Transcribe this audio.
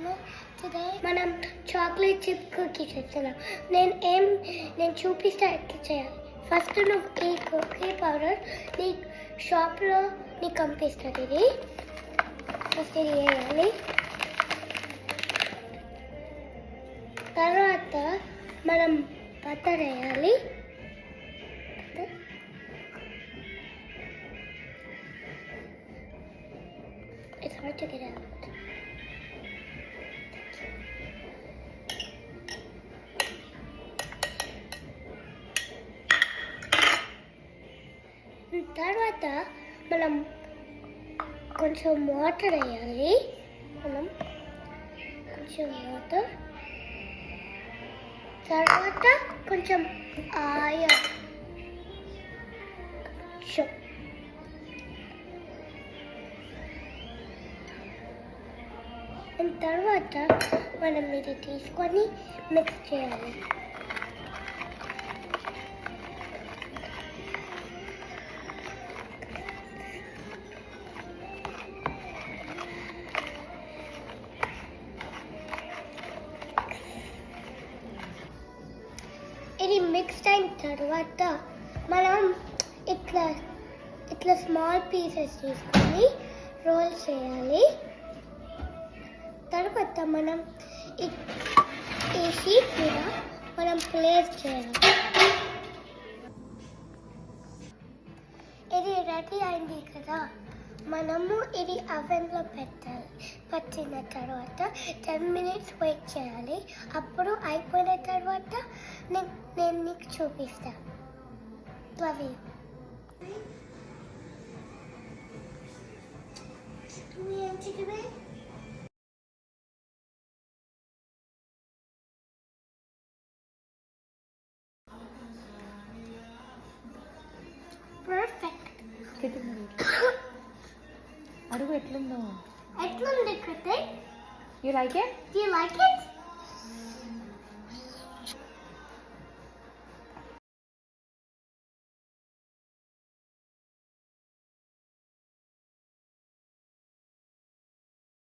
channel. Today మనం chocolate chip cookie చేస్తున్నాం. నేను చూపిస్తా ఎట్లా చేయాలి. ఫస్ట్ నువ్వు ఈ కుకీ పౌడర్ నీ షాప్లో నీకు కనిపిస్తుంది. ఇది ఫస్ట్ ఇది వేయాలి. తర్వాత మనం బటర్ వేయాలి. It's hard to get out. తర్వాత మనం కొంచెం వాటర్ వేయాలి. తర్వాత కొంచెం ఆయిల్. తర్వాత మనం ఇది తీసుకొని మిక్స్ చేయాలి. ఇది మిక్స్ అయిన తర్వాత మనం ఇట్లా స్మాల్ పీసెస్ తీసుకొని రోల్ చేయాలి. తర్వాత మనం ఈ షీట్ మీద మనం ప్లేస్ చేయాలి. ఇది రెడీ అయింది కదా, మనము ఇది అవెన్లో పెట్టాలి. పెట్టిన తర్వాత 10 minutes వెయిట్ చేయాలి. అప్పుడు అయిపోయిన తర్వాత నేను నీకు చూపిస్తాను. Love you. Perfect. అడుగు ఎట్లుందో. ఎట్లుంది కృతి? You like it? Do you like it?